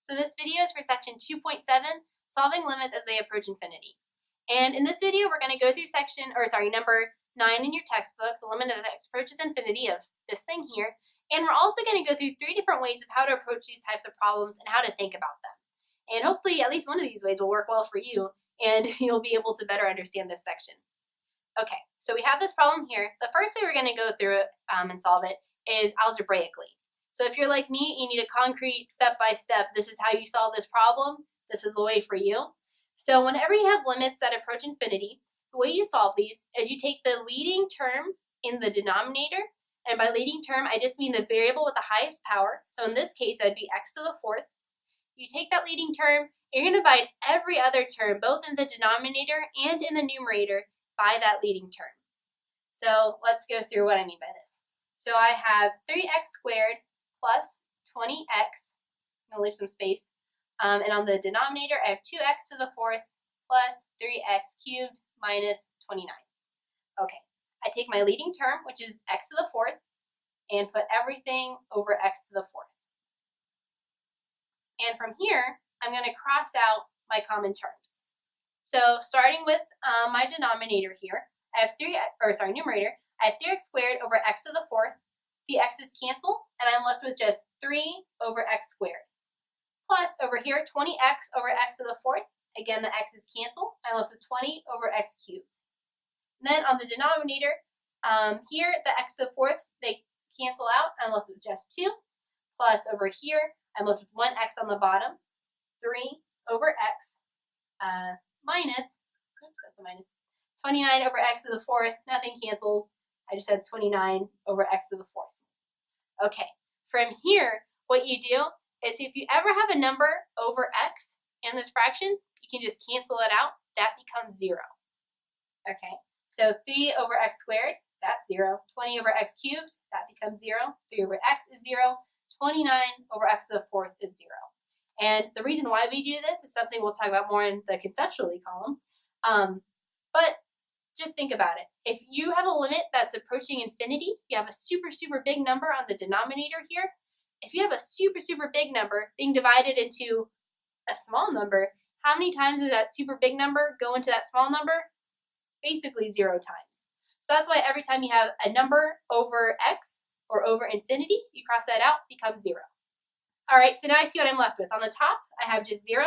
So this video is for section 2.7, solving limits as they approach infinity. And in this video, we're going to go through number 9 in your textbook, the limit as x approaches infinity of this thing here. And we're also going to go through 3 different ways of how to approach these types of problems and how to think about them. And hopefully at least one of these ways will work well for you and you'll be able to better understand this section. Okay, so we have this problem here. The first way we're going to go through it and solve it is algebraically. So if you're like me, you need a concrete step-by-step, this is how you solve this problem, this is the way for you. So whenever you have limits that approach infinity, the way you solve these is you take the leading term in the denominator, and by leading term, I just mean the variable with the highest power. So in this case, that'd be x to the 4th. You take that leading term, you're going to divide every other term, both in the denominator and in the numerator, by that leading term. So let's go through what I mean by this. So I have 3x squared plus 20x, I'm going to leave some space, and on the denominator I have 2x to the 4th plus 3x cubed minus 29. Okay, I take my leading term, which is x to the 4th, and put everything over x to the 4th. And from here, I'm going to cross out my common terms. So starting with my denominator here, I have numerator, I have 3x squared over x to the 4th. The x's cancel, and I'm left with just 3 over x squared. Plus, over here, 20x over x to the 4th. Again, the x's cancel. I'm left with 20 over x cubed. And then on the denominator, here, the x to the 4ths, they cancel out. I'm left with just 2. Plus, over here, I'm left with 1x on the bottom. 3 over x minus, oops, that's a minus, 29 over x to the 4th. Nothing cancels. I just have 29 over x to the 4th. Okay, from here, what you do is if you ever have a number over x in this fraction, you can just cancel it out. That becomes 0. Okay, so 3 over x squared, that's 0. 20 over x cubed, that becomes 0. 3 over x is 0. 29 over x to the 4th is 0. And the reason why we do this is something we'll talk about more in the conceptually column. But just think about it. If you have a limit that's approaching infinity, you have a super, super big number on the denominator here. If you have a super, super big number being divided into a small number, how many times does that super big number go into that small number? Basically 0 times. So that's why every time you have a number over x or over infinity, you cross that out, becomes 0. All right, so now I see what I'm left with. On the top, I have just 0.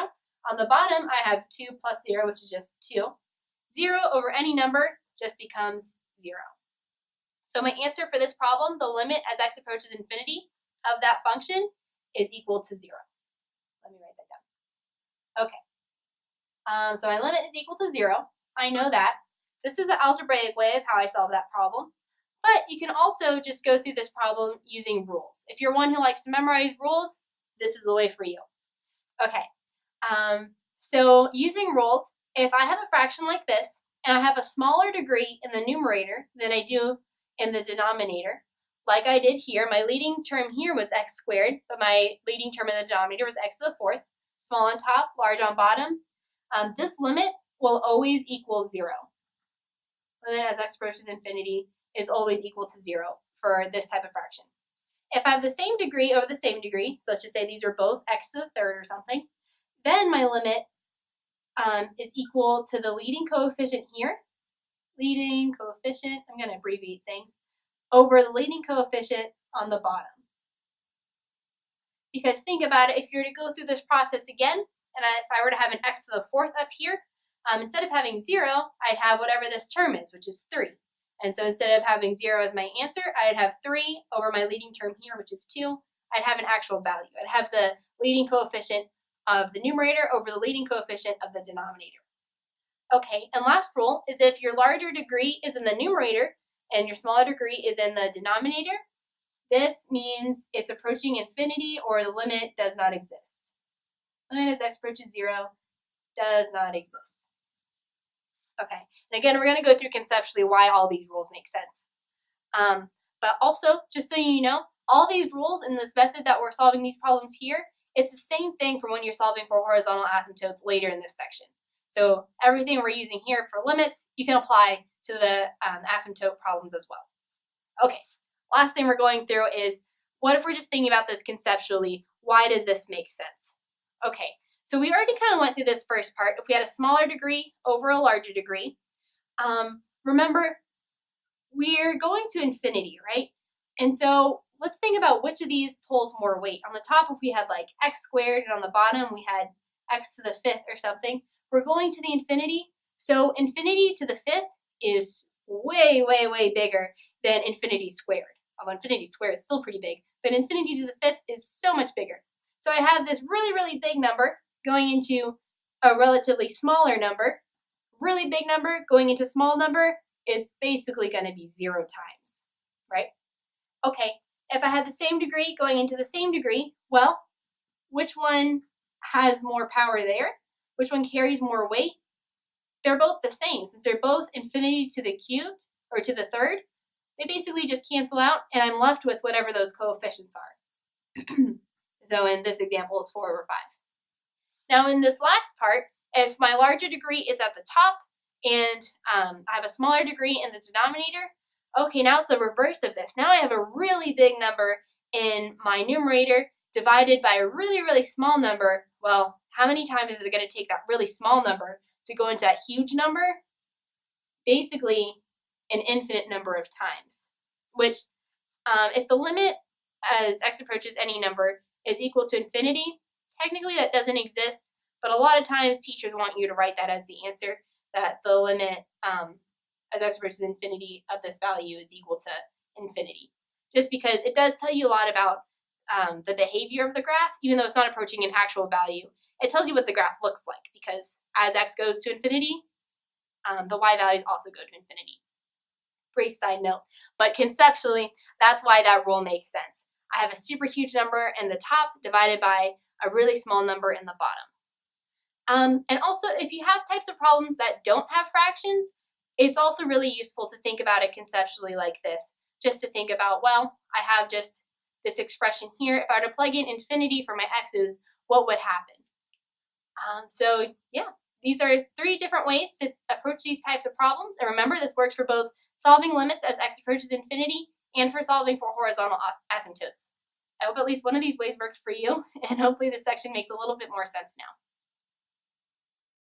On the bottom, I have 2 plus 0, which is just 2. 0 over any number just becomes 0. So my answer for this problem, the limit as x approaches infinity of that function is equal to 0. Let me write that down. Okay, so my limit is equal to 0. I know that. This is an algebraic way of how I solve that problem. But you can also just go through this problem using rules. If you're one who likes to memorize rules, this is the way for you. Okay, so using rules, if I have a fraction like this, and I have a smaller degree in the numerator than I do in the denominator, like I did here, my leading term here was x squared, but my leading term in the denominator was x to the 4th, small on top, large on bottom, this limit will always equal 0. Limit as x approaches infinity is always equal to 0 for this type of fraction. If I have the same degree over the same degree, so let's just say these are both x to the 3rd or something, then my limit is equal to the leading coefficient here, leading coefficient, I'm going to abbreviate things, over the leading coefficient on the bottom. Because think about it, if you were to go through this process again, and if I were to have an x to the 4th up here, instead of having 0, I'd have whatever this term is, which is 3. And so instead of having 0 as my answer, I'd have 3 over my leading term here, which is 2. I'd have an actual value. I'd have the leading coefficient of the numerator over the leading coefficient of the denominator. Okay, and last rule is if your larger degree is in the numerator and your smaller degree is in the denominator, this means it's approaching infinity or the limit does not exist. Limit as x approaches 0 does not exist. Okay, and again, we're going to go through conceptually why all these rules make sense. But also, just so you know, all these rules in this method that we're solving these problems here, it's the same thing from when you're solving for horizontal asymptotes later in this section. So everything we're using here for limits, you can apply to the asymptote problems as well. Okay, last thing we're going through is, what if we're just thinking about this conceptually? Why does this make sense? Okay, so we already kind of went through this first part. If we had a smaller degree over a larger degree, remember, we're going to infinity, right? And so let's think about which of these pulls more weight. On the top, if we had like x squared, and on the bottom, we had x to the fifth or something, we're going to the infinity. So infinity to the fifth is way, way, way bigger than infinity squared. Although infinity squared is still pretty big, but infinity to the fifth is so much bigger. So I have this really, really big number going into a relatively smaller number, really big number going into small number, it's basically going to be 0 times, right? Okay, if I had the same degree going into the same degree, well, which one has more power there? Which one carries more weight? They're both the same. Since they're both infinity to the cubed, or to the third, they basically just cancel out, and I'm left with whatever those coefficients are. So in this example, it's 4 over 5. Now in this last part, if my larger degree is at the top, and I have a smaller degree in the denominator, okay, now it's the reverse of this. Now I have a really big number in my numerator divided by a really, really small number. Well, how many times is it going to take that really small number to go into that huge number? Basically, an infinite number of times, which if the limit as x approaches any number is equal to infinity, technically that doesn't exist, but a lot of times teachers want you to write that as the answer, that the limit as x approaches infinity of this value is equal to infinity. Just because it does tell you a lot about the behavior of the graph, even though it's not approaching an actual value. It tells you what the graph looks like, because as x goes to infinity, the y values also go to infinity. Brief side note, but conceptually, that's why that rule makes sense. I have a super huge number in the top divided by a really small number in the bottom. And also, if you have types of problems that don't have fractions, it's also really useful to think about it conceptually like this. Just to think about, well, I have just this expression here. If I were to plug in infinity for my x's, what would happen? So yeah, these are 3 different ways to approach these types of problems. And remember, this works for both solving limits as x approaches infinity and for solving for horizontal asymptotes. I hope at least one of these ways worked for you, and hopefully this section makes a little bit more sense now.